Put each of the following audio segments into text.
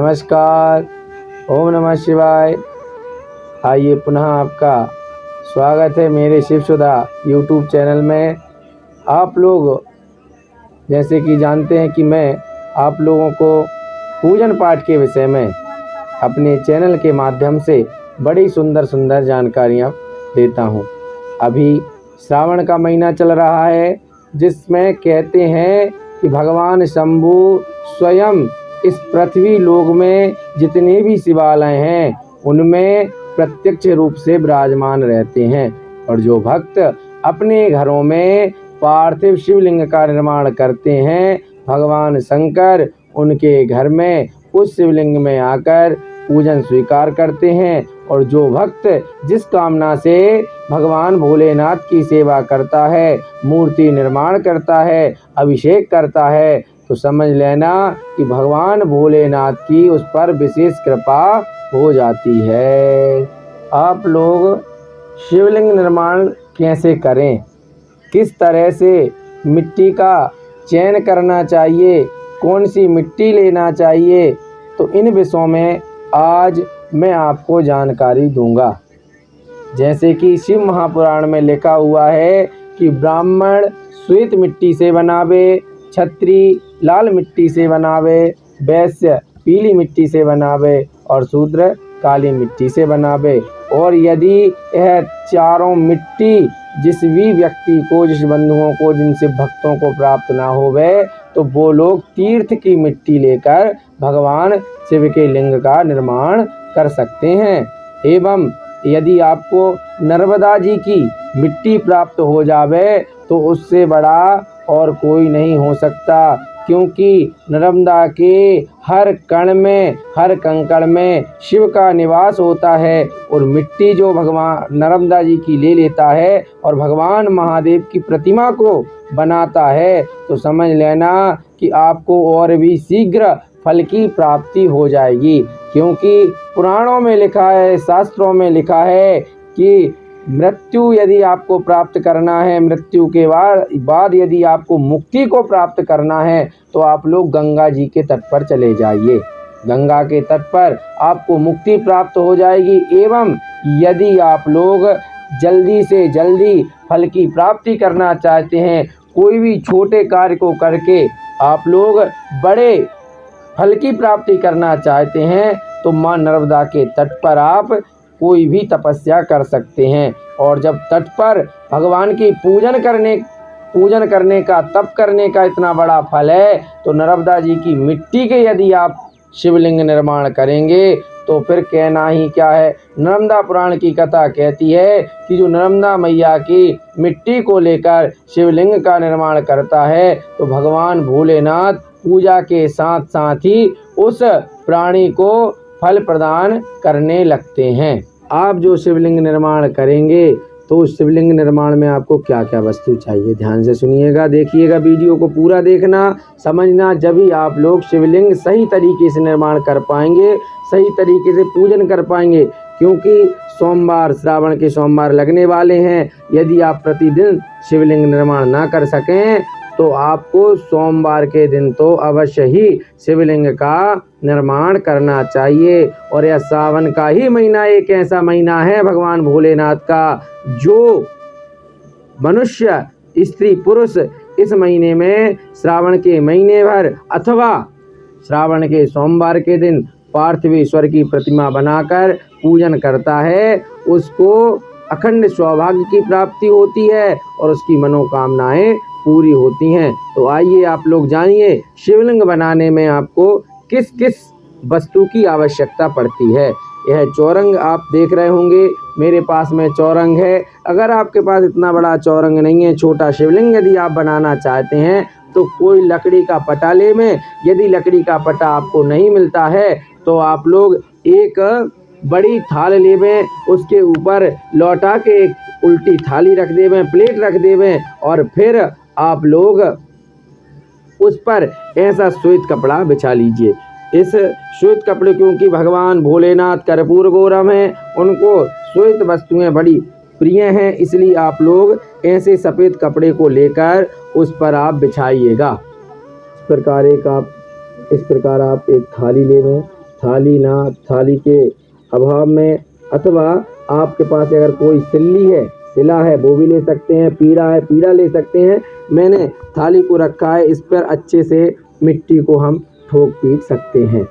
नमस्कार। ओम नमः शिवाय। आइए पुनः आपका स्वागत है मेरे शिव सुधा यूट्यूब चैनल में। आप लोग जैसे कि जानते हैं कि मैं आप लोगों को पूजन पाठ के विषय में अपने चैनल के माध्यम से बड़ी सुंदर सुंदर जानकारियाँ देता हूँ। अभी श्रावण का महीना चल रहा है, जिसमें कहते हैं कि भगवान शंभु स्वयं इस पृथ्वी लोक में जितने भी शिवालय हैं उनमें प्रत्यक्ष रूप से विराजमान रहते हैं। और जो भक्त अपने घरों में पार्थिव शिवलिंग का निर्माण करते हैं, भगवान शंकर उनके घर में उस शिवलिंग में आकर पूजन स्वीकार करते हैं। और जो भक्त जिस कामना से भगवान भोलेनाथ की सेवा करता है, मूर्ति निर्माण करता है, अभिषेक करता है, तो समझ लेना कि भगवान भोलेनाथ की उस पर विशेष कृपा हो जाती है। आप लोग शिवलिंग निर्माण कैसे करें, किस तरह से मिट्टी का चयन करना चाहिए, कौन सी मिट्टी लेना चाहिए, तो इन विषयों में आज मैं आपको जानकारी दूंगा। जैसे कि शिव महापुराण में लिखा हुआ है कि ब्राह्मण श्वेत मिट्टी से बनावे, क्षत्रिय लाल मिट्टी से बनावे, वैश्य पीली मिट्टी से बनावे और शूद्र काली मिट्टी से बनावे। और यदि यह चारों मिट्टी जिस भी व्यक्ति को, जिस बंधुओं को, जिनसे भक्तों को प्राप्त ना होवे, तो वो लोग तीर्थ की मिट्टी लेकर भगवान शिव के लिंग का निर्माण कर सकते हैं। एवं यदि आपको नर्मदा जी की मिट्टी प्राप्त हो जावे तो उससे बड़ा और कोई नहीं हो सकता, क्योंकि नर्मदा के हर कण में, हर कंकड़ में शिव का निवास होता है। और मिट्टी जो भगवान नर्मदा जी की ले लेता है और भगवान महादेव की प्रतिमा को बनाता है, तो समझ लेना कि आपको और भी शीघ्र फल की प्राप्ति हो जाएगी। क्योंकि पुराणों में लिखा है, शास्त्रों में लिखा है कि मृत्यु यदि आपको प्राप्त करना है, मृत्यु के बाद यदि आपको मुक्ति को प्राप्त करना है, तो आप लोग गंगा जी के तट पर चले जाइए। गंगा के तट पर आपको मुक्ति प्राप्त हो जाएगी। एवं यदि आप लोग जल्दी से जल्दी फल की प्राप्ति करना चाहते हैं, कोई भी छोटे कार्य को करके आप लोग बड़े फल की प्राप्ति करना चाहते हैं, तो माँ नर्मदा के तट पर आप कोई भी तपस्या कर सकते हैं। और जब तट पर भगवान की पूजन करने का, तप करने का इतना बड़ा फल है, तो नर्मदा जी की मिट्टी के यदि आप शिवलिंग निर्माण करेंगे तो फिर कहना ही क्या है। नर्मदा पुराण की कथा कहती है कि जो नर्मदा मैया की मिट्टी को लेकर शिवलिंग का निर्माण करता है, तो भगवान भोलेनाथ पूजा के साथ साथ ही उस प्राणी को फल प्रदान करने लगते हैं। आप जो शिवलिंग निर्माण करेंगे तो उस शिवलिंग निर्माण में आपको क्या क्या वस्तु चाहिए, ध्यान से सुनिएगा, देखिएगा, वीडियो को पूरा देखना, समझना। जब ही आप लोग शिवलिंग सही तरीके से निर्माण कर पाएंगे, सही तरीके से पूजन कर पाएंगे। क्योंकि सोमवार, श्रावण के सोमवार लगने वाले हैं। यदि आप प्रतिदिन शिवलिंग निर्माण ना कर सकें तो आपको सोमवार के दिन तो अवश्य ही शिवलिंग का निर्माण करना चाहिए। और यह सावन का ही महीना एक ऐसा महीना है भगवान भोलेनाथ का, जो मनुष्य, स्त्री, पुरुष इस महीने में श्रावण के महीने भर अथवा श्रावण के सोमवार के दिन पार्थिवेश्वर की प्रतिमा बनाकर पूजन करता है, उसको अखंड सौभाग्य की प्राप्ति होती है और उसकी मनोकामनाएं पूरी होती हैं। तो आइए आप लोग जानिए शिवलिंग बनाने में आपको किस किस वस्तु की आवश्यकता पड़ती है। यह चौरंग आप देख रहे होंगे, मेरे पास में चौरंग है। अगर आपके पास इतना बड़ा चौरंग नहीं है, छोटा शिवलिंग यदि आप बनाना चाहते हैं, तो कोई लकड़ी का पटा ले में। यदि लकड़ी का पटा आपको नहीं मिलता है तो आप लोग एक बड़ी थाल लेवें, उसके ऊपर लौटा के एक उल्टी थाली रख देवें, प्लेट रख देवें, और फिर आप लोग उस पर ऐसा श्वेत कपड़ा बिछा लीजिए। इस श्वेत कपड़े, क्योंकि भगवान भोलेनाथ कर्पूर गौरम हैं, उनको श्वेत वस्तुएं बड़ी प्रिय हैं, इसलिए आप लोग ऐसे सफ़ेद कपड़े को लेकर उस पर आप बिछाइएगा। इस प्रकार आप एक थाली लेवें, थाली के अभाव में, अथवा आपके पास अगर कोई सिल्ली है, सिला है, वो भी ले सकते हैं, पीढ़ा है, पीढ़ा ले सकते हैं। मैंने थाली को रखा है, इस पर अच्छे से मिट्टी को हम ठोक पीट सकते हैं,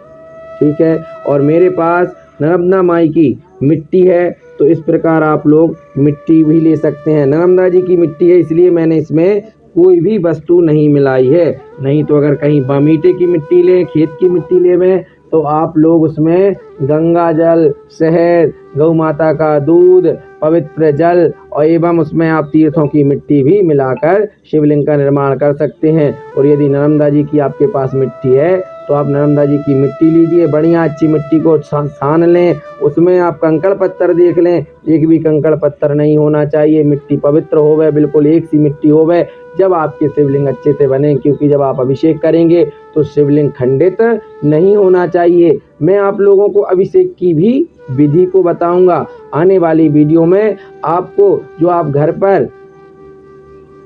ठीक है। और मेरे पास नर्मदा माई की मिट्टी है, तो इस प्रकार आप लोग मिट्टी भी ले सकते हैं। नर्मदा जी की मिट्टी है, इसलिए मैंने इसमें कोई भी वस्तु नहीं मिलाई है। नहीं तो अगर कहीं बमीटे की मिट्टी लें, खेत की मिट्टी लें, तो आप लोग उसमें गंगा जल, शहद, गौ माता का दूध, पवित्र जल और एवं उसमें आप तीर्थों की मिट्टी भी मिलाकर शिवलिंग का निर्माण कर सकते हैं। और यदि नर्मदा जी की आपके पास मिट्टी है, तो आप नर्मदा जी की मिट्टी लीजिए, बढ़िया अच्छी मिट्टी को छान लें, उसमें आप कंकड़ पत्थर देख लें, एक भी कंकड़ पत्थर नहीं होना चाहिए, मिट्टी पवित्र होवे, बिल्कुल एक सी मिट्टी होवे, जब आपके शिवलिंग अच्छे से बने। क्योंकि जब आप अभिषेक करेंगे तो शिवलिंग खंडित नहीं होना चाहिए। मैं आप लोगों को अभिषेक की भी विधि को बताऊंगा आने वाली वीडियो में। आपको जो आप घर पर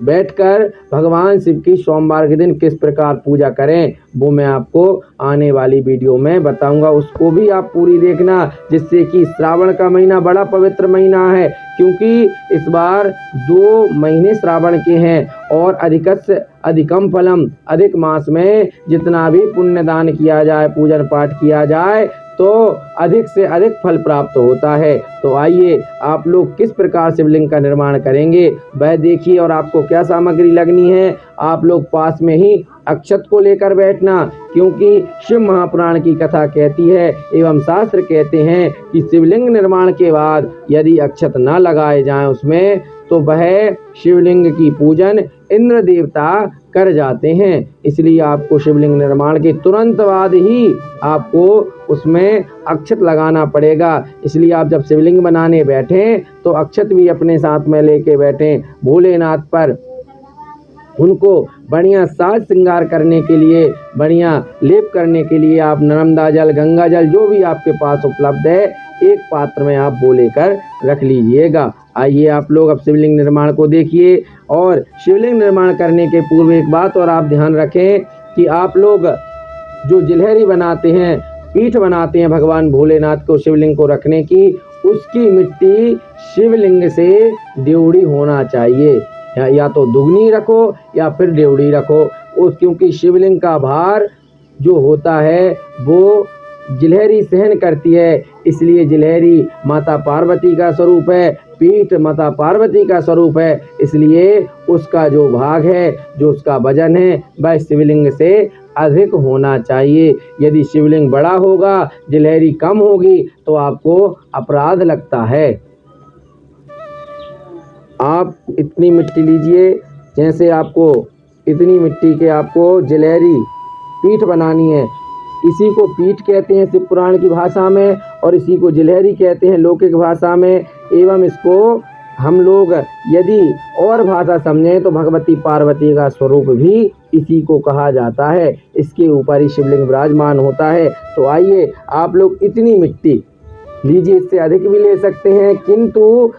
बैठकर भगवान शिव की सोमवार के दिन किस प्रकार पूजा करें, वो मैं आपको आने वाली वीडियो में बताऊंगा, उसको भी आप पूरी देखना, जिससे कि श्रावण का महीना बड़ा पवित्र महीना है। क्योंकि इस बार 2 महीने श्रावण के हैं और अधिकम फलम, अधिक मास में जितना भी पुण्यदान किया जाए, पूजन पाठ किया जाए, तो अधिक से अधिक फल प्राप्त होता है। तो आइए आप लोग किस प्रकार शिवलिंग का निर्माण करेंगे वह देखिए। और आपको क्या सामग्री लगनी है, आप लोग पास में ही अक्षत को लेकर बैठना, क्योंकि शिव महापुराण की कथा कहती है एवं शास्त्र कहते हैं कि शिवलिंग निर्माण के बाद यदि अक्षत न लगाए जाएं उसमें, तो वह शिवलिंग की पूजन इंद्र देवता कर जाते हैं। इसलिए आपको शिवलिंग निर्माण के तुरंत बाद ही आपको उसमें अक्षत लगाना पड़ेगा। इसलिए आप जब शिवलिंग बनाने बैठें तो अक्षत भी अपने साथ में लेके बैठें। भोलेनाथ पर उनको बढ़िया साज श्रृंगार करने के लिए, बढ़िया लेप करने के लिए आप नर्मदा जल, गंगा जल, जो भी आपके पास उपलब्ध है, एक पात्र में आप वो लेकर रख लीजिएगा। आइए आप लोग अब शिवलिंग निर्माण को देखिए। और शिवलिंग निर्माण करने के पूर्व एक बात और आप ध्यान रखें कि आप लोग जो जिलहरी बनाते हैं, पीठ बनाते हैं भगवान भोलेनाथ को शिवलिंग को रखने की, उसकी मिट्टी शिवलिंग से ड्योढ़ी होना चाहिए। या तो दुगनी रखो या फिर ड्योढ़ी रखो, क्योंकि शिवलिंग का भार जो होता है वो जिलहरी सहन करती है। इसलिए जिलहरी माता पार्वती का स्वरूप है, पीठ माता पार्वती का स्वरूप है। इसलिए उसका जो भाग है, जो उसका वजन है, वह शिवलिंग से अधिक होना चाहिए। यदि शिवलिंग बड़ा होगा, जिलहरी कम होगी, तो आपको अपराध लगता है। आप इतनी मिट्टी लीजिए, जैसे आपको इतनी मिट्टी के आपको जिलहरी पीठ बनानी है। इसी को पीठ कहते हैं शिव पुराण की भाषा में, और इसी को जिलहरी कहते हैं लौकिक भाषा में। एवं इसको हम लोग यदि और भाषा समझें तो भगवती पार्वती का स्वरूप भी इसी को कहा जाता है। इसके ऊपर ही शिवलिंग विराजमान होता है। तो आइए आप लोग इतनी मिट्टी लीजिए, इससे अधिक भी ले सकते हैं, किंतु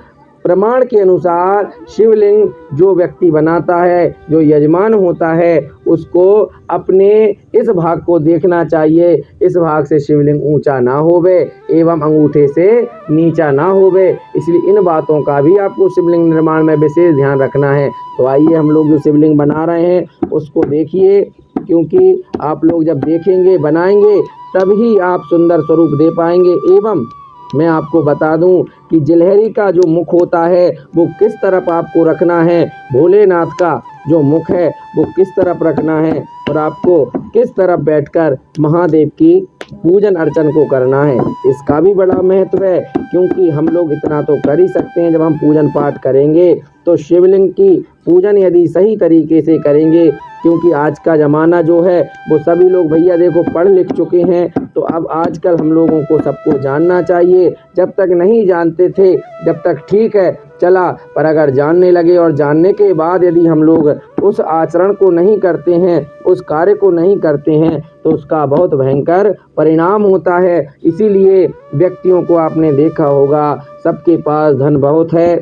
प्रमाण के अनुसार शिवलिंग जो व्यक्ति बनाता है, जो यजमान होता है, उसको अपने इस भाग को देखना चाहिए। इस भाग से शिवलिंग ऊंचा ना होवे एवं अंगूठे से नीचा ना होवे। इसलिए इन बातों का भी आपको शिवलिंग निर्माण में विशेष ध्यान रखना है। तो आइए हम लोग जो शिवलिंग बना रहे हैं उसको देखिए, क्योंकि आप लोग जब देखेंगे, बनाएंगे, तभी आप सुंदर स्वरूप दे पाएंगे। एवं मैं आपको बता दूं कि जिलहरी का जो मुख होता है वो किस तरफ आपको रखना है, भोलेनाथ का जो मुख है वो किस तरफ रखना है, और आपको किस तरफ बैठकर महादेव की पूजन अर्चन को करना है, इसका भी बड़ा महत्व है। क्योंकि हम लोग इतना तो कर ही सकते हैं, जब हम पूजन पाठ करेंगे तो शिवलिंग की पूजन यदि सही तरीके से करेंगे, क्योंकि आज का ज़माना जो है वो सभी लोग भैया देखो पढ़ लिख चुके हैं, तो अब आजकल हम लोगों को सबको जानना चाहिए। जब तक नहीं जानते थे जब तक ठीक है चला, पर अगर जानने लगे और जानने के बाद यदि हम लोग उस आचरण को नहीं करते हैं, उस कार्य को नहीं करते हैं, तो उसका बहुत भयंकर परिणाम होता है। इसीलिए व्यक्तियों को आपने देखा होगा, सबके पास धन बहुत है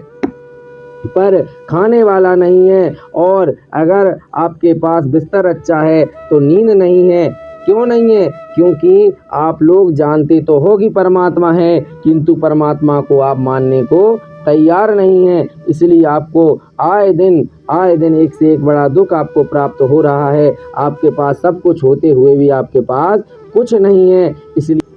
पर खाने वाला नहीं है, और अगर आपके पास बिस्तर अच्छा है तो नींद नहीं है। क्यों नहीं है? क्योंकि आप लोग जानते तो हो कि परमात्मा है, किंतु परमात्मा को आप मानने को तैयार नहीं है। इसलिए आपको आए दिन एक से एक बड़ा दुख आपको प्राप्त हो रहा है। आपके पास सब कुछ होते हुए भी आपके पास कुछ नहीं है। इसलिए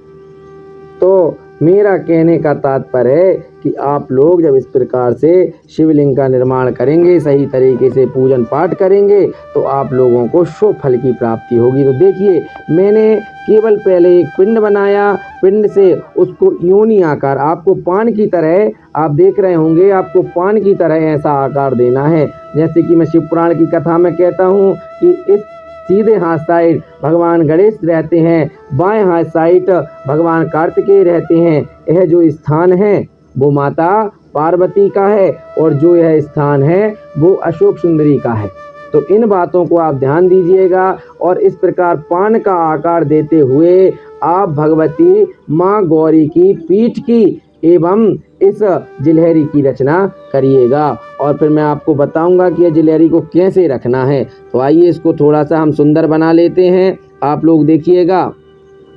तो मेरा कहने का तात्पर्य है कि आप लोग जब इस प्रकार से शिवलिंग का निर्माण करेंगे, सही तरीके से पूजन पाठ करेंगे, तो आप लोगों को शुभ फल की प्राप्ति होगी। तो देखिए, मैंने केवल पहले एक पिंड बनाया, पिंड से उसको योनि आकार, आपको पान की तरह, आप देख रहे होंगे, आपको पान की तरह ऐसा आकार देना है। जैसे कि मैं शिव पुराण की कथा में कहता हूँ कि इस सीधे हाथ साइड भगवान गणेश रहते हैं, बाएं हाथ साइड भगवान कार्तिकेय रहते हैं। यह जो स्थान है वो माता पार्वती का है, और जो यह स्थान है वो अशोक सुंदरी का है। तो इन बातों को आप ध्यान दीजिएगा, और इस प्रकार पान का आकार देते हुए आप भगवती माँ गौरी की पीठ की एवं इस जिलहरी की रचना करिएगा। और फिर मैं आपको बताऊंगा कि यह जिलहरी को कैसे रखना है। तो आइए इसको थोड़ा सा हम सुंदर बना लेते हैं, आप लोग देखिएगा।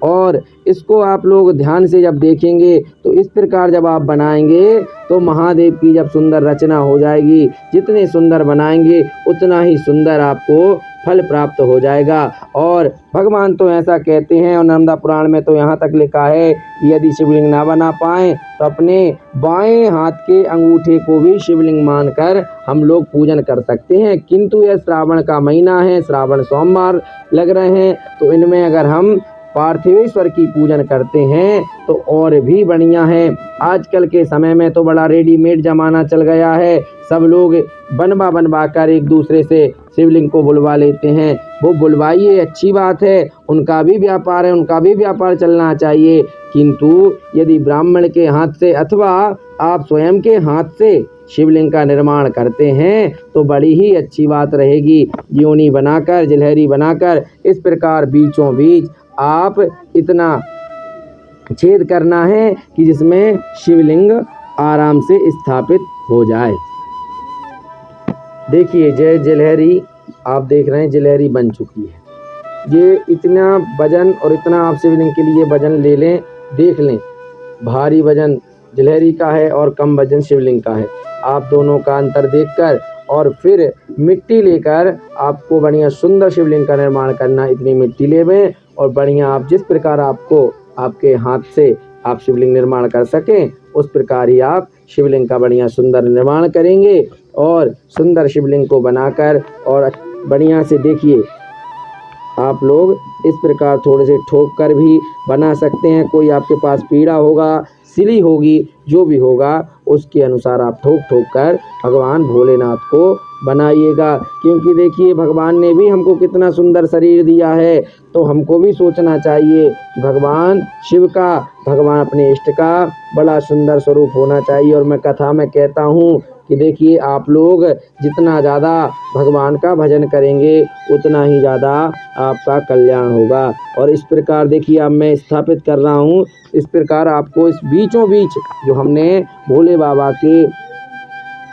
और इसको आप लोग ध्यान से जब देखेंगे तो इस प्रकार जब आप बनाएंगे तो महादेव की जब सुंदर रचना हो जाएगी, जितने सुंदर बनाएंगे उतना ही सुंदर आपको फल प्राप्त हो जाएगा। और भगवान तो ऐसा कहते हैं, और नर्मदा पुराण में तो यहाँ तक लिखा है कि यदि शिवलिंग ना बना पाए तो अपने बाएं हाथ के अंगूठे को भी शिवलिंग मानकर हम लोग पूजन कर सकते हैं। किंतु यह श्रावण का महीना है, श्रावण सोमवार लग रहे हैं, तो इनमें अगर हम पार्थिवेश्वर की पूजन करते हैं तो और भी बढ़िया है। आजकल के समय में तो बड़ा रेडीमेड जमाना चल गया है, सब लोग बनवा कर एक दूसरे से शिवलिंग को बुलवा लेते हैं। वो बुलवाइए, अच्छी बात है, उनका भी व्यापार है, उनका भी व्यापार चलना चाहिए। किंतु यदि ब्राह्मण के हाथ से अथवा आप स्वयं के हाथ से शिवलिंग का निर्माण करते हैं तो बड़ी ही अच्छी बात रहेगी। योनि बनाकर, जिलहरी बनाकर इस प्रकार बीचों बीच आप इतना छेद करना है कि जिसमें शिवलिंग आराम से स्थापित हो जाए। देखिए, जय जिलहरी आप देख रहे हैं, जिलहरी बन चुकी है। ये इतना वजन और इतना आप शिवलिंग के लिए वजन ले लें, देख लें, भारी वजन जिलहरी का है और कम वजन शिवलिंग का है। आप दोनों का अंतर देखकर और फिर मिट्टी लेकर आपको बढ़िया सुंदर शिवलिंग का निर्माण करना। इतनी मिट्टी लेवें और बढ़िया आप जिस प्रकार आपको आपके हाथ से आप शिवलिंग निर्माण कर सकें उस प्रकार ही आप शिवलिंग का बढ़िया सुंदर निर्माण करेंगे। और सुंदर शिवलिंग को बनाकर और बढ़िया से देखिए, आप लोग इस प्रकार थोड़े से ठोक कर भी बना सकते हैं। कोई आपके पास पीढ़ा होगा, सिली होगी, जो भी होगा उसके अनुसार आप ठोक ठोक कर भगवान भोलेनाथ को बनाइएगा। क्योंकि देखिए, भगवान ने भी हमको कितना सुंदर शरीर दिया है, तो हमको भी सोचना चाहिए कि भगवान शिव का, भगवान अपने इष्ट का बड़ा सुंदर स्वरूप होना चाहिए। और मैं कथा में कहता हूँ कि देखिए, आप लोग जितना ज़्यादा भगवान का भजन करेंगे उतना ही ज़्यादा आपका कल्याण होगा। और इस प्रकार देखिए, अब मैं स्थापित कर रहा हूँ, इस प्रकार आपको इस बीचों बीच जो हमने भोले बाबा के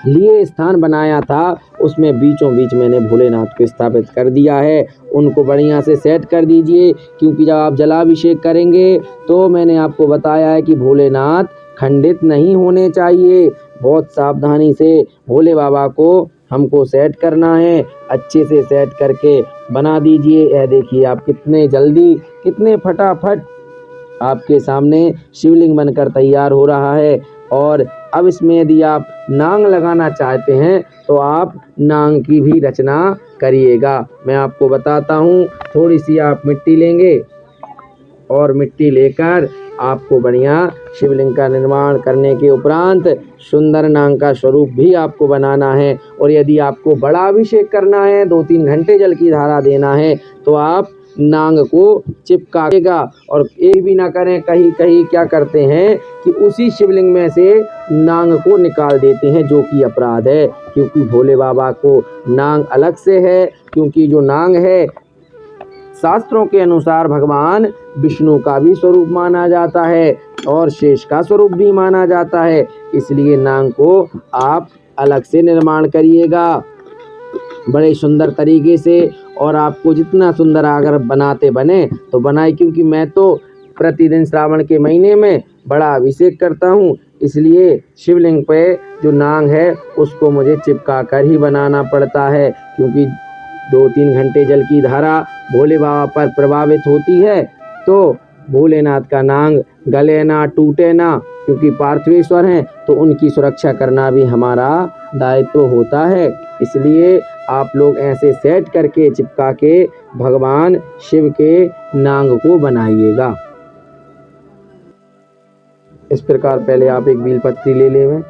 लिए स्थान बनाया था उसमें बीचों बीच मैंने भोलेनाथ को स्थापित कर दिया है। उनको बढ़िया से सेट कर दीजिए, क्योंकि जब आप जलाभिषेक करेंगे तो मैंने आपको बताया है कि भोलेनाथ खंडित नहीं होने चाहिए। बहुत सावधानी से भोले बाबा को हमको सेट करना है, अच्छे से सेट करके बना दीजिए। यह देखिए, आप कितने जल्दी, कितने फटाफट आपके सामने शिवलिंग बनकर तैयार हो रहा है। और अब इसमें यदि आप नांग लगाना चाहते हैं तो आप नांग की भी रचना करिएगा। मैं आपको बताता हूँ, थोड़ी सी आप मिट्टी लेंगे और मिट्टी लेकर आपको बढ़िया शिवलिंग का निर्माण करने के उपरांत सुंदर नांग का स्वरूप भी आपको बनाना है। और यदि आपको बड़ा अभिषेक करना है, 2-3 घंटे जल की धारा देना है, तो आप नांग को चिपकाएगा। और एक भी ना करें, कहीं कहीं क्या करते हैं कि उसी शिवलिंग में से नांग को निकाल देते हैं, जो कि अपराध है। क्योंकि भोले बाबा को नांग अलग से है, क्योंकि जो नांग है शास्त्रों के अनुसार भगवान विष्णु का भी स्वरूप माना जाता है और शेष का स्वरूप भी माना जाता है। इसलिए नांग को आप अलग से निर्माण करिएगा बड़े सुंदर तरीके से। और आपको जितना सुंदर अगर बनाते बने तो बनाए, क्योंकि मैं तो प्रतिदिन श्रावण के महीने में बड़ा अभिषेक करता हूँ, इसलिए शिवलिंग पे जो नांग है उसको मुझे चिपका कर ही बनाना पड़ता है, क्योंकि 2-3 घंटे जल की धारा भोले बाबा पर प्रभावित होती है, तो भोलेनाथ का नांग गले ना टूटे ना, क्योंकि पार्थवेश्वर हैं तो उनकी सुरक्षा करना भी हमारा दायित्व होता है। इसलिए आप लोग ऐसे सेट करके चिपका के भगवान शिव के नांग को बनाइएगा। इस प्रकार पहले आप एक बील पत्ती ले लें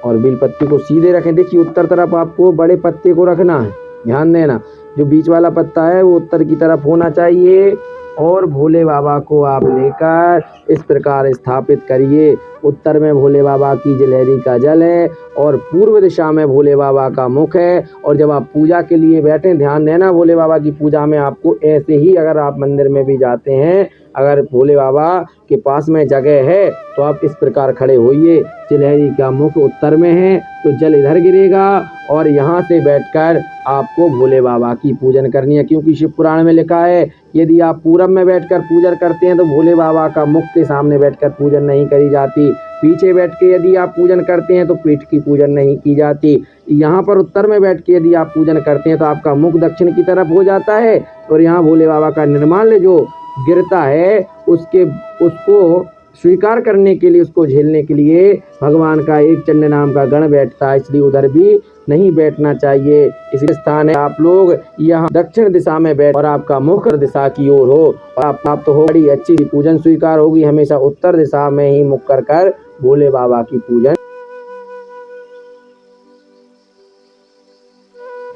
और बील पत्ती को सीधे रखें। देखिए उत्तर तरफ आपको बड़े पत्ते को रखना है, ध्यान देना। जो बीच वाला पत्ता है वो उत्तर की तरफ होना चाहिए और भोले बाबा को आप लेकर इस प्रकार स्थापित करिए। उत्तर में भोले बाबा की जलहरी का जल है और पूर्व दिशा में भोले बाबा का मुख है। और जब आप पूजा के लिए बैठें, ध्यान देना भोले बाबा की पूजा में आपको ऐसे ही, अगर आप मंदिर में भी जाते हैं, अगर भोले बाबा के पास में जगह है तो आप इस प्रकार खड़े होइए। जलहरी का मुख उत्तर में है तो जल इधर गिरेगा और यहाँ से बैठकर आपको भोले बाबा की पूजन करनी है, क्योंकि शिव पुराण में लिखा है यदि आप पूरब में बैठकर पूजन करते हैं तो भोले बाबा का मुख के सामने बैठकर पूजन नहीं करी जाती। पीछे बैठ के यदि आप पूजन करते हैं तो पीठ की पूजन नहीं की जाती। यहाँ पर उत्तर में बैठ के यदि आप पूजन करते हैं तो आपका मुख दक्षिण की तरफ हो जाता है और यहाँ भोले बाबा का निर्माल्य जो गिरता है उसको स्वीकार करने के लिए, उसको झेलने के लिए भगवान का एक चंड नाम का गण बैठता है, इसलिए उधर भी नहीं बैठना चाहिए। इसी स्थान है आप लोग यहाँ दक्षिण दिशा में बैठ और आपका मुख दिशा की ओर हो और आप तो हो बड़ी अच्छी पूजन स्वीकार होगी। हमेशा उत्तर दिशा में ही मुख कर भोले बाबा की पूजन।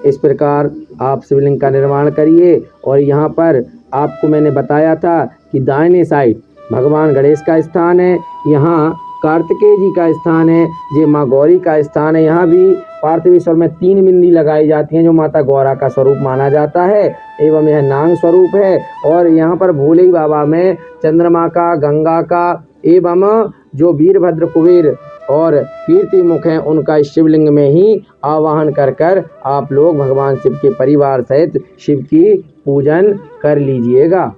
इस प्रकार आप शिवलिंग का निर्माण करिए और यहाँ पर आपको मैंने बताया था कि दाहिने साइड भगवान गणेश का स्थान है, यहाँ कार्तिकेय जी का स्थान है, ये माँ गौरी का स्थान है। यहाँ भी पार्थवेश्वर में 3 बिंदी लगाई जाती हैं जो माता गौरा का स्वरूप माना जाता है एवं यह नांग स्वरूप है। और यहाँ पर भोले बाबा में चंद्रमा का, गंगा का एवं जो वीरभद्र, कुबेर और कीर्ति मुख हैं उनका शिवलिंग में ही आवाहन कर आप लोग भगवान शिव के परिवार सहित शिव की पूजन कर लीजिएगा।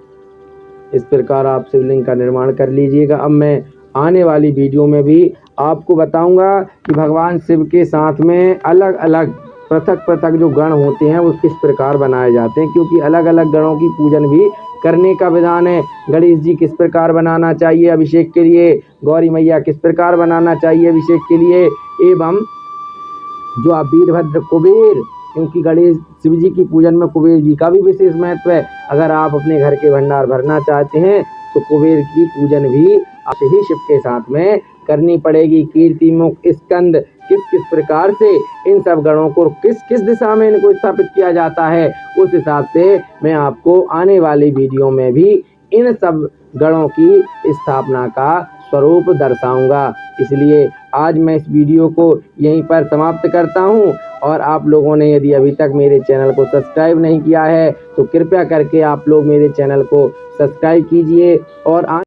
इस प्रकार आप शिवलिंग का निर्माण कर लीजिएगा। अब मैं आने वाली वीडियो में भी आपको बताऊंगा कि भगवान शिव के साथ में अलग अलग पृथक जो गण होते हैं वो किस प्रकार बनाए जाते हैं, क्योंकि अलग अलग गणों की पूजन भी करने का विधान है। गणेश जी किस प्रकार बनाना चाहिए अभिषेक के लिए, गौरी मैया किस प्रकार बनाना चाहिए अभिषेक के लिए, एवं जो आप वीरभद्र, कुबेर, क्योंकि गणेश शिव जी की पूजन में कुबेर जी का भी विशेष महत्व है। अगर आप अपने घर के भंडार भरना चाहते हैं तो कुबेर की पूजन भी आप ही शिव के साथ में करनी पड़ेगी। कीर्ति मुख, स्कंद, किस प्रकार से इन सब गणों को किस दिशा में इनको स्थापित किया जाता है, उस हिसाब से मैं आपको आने वाली वीडियो में भी इन सब गणों की स्थापना का स्वरूप दर्शाऊंगा। इसलिए आज मैं इस वीडियो को यहीं पर समाप्त करता हूं और आप लोगों ने यदि अभी तक मेरे चैनल को सब्सक्राइब नहीं किया है तो कृपया करके आप लोग मेरे चैनल को सब्सक्राइब कीजिए और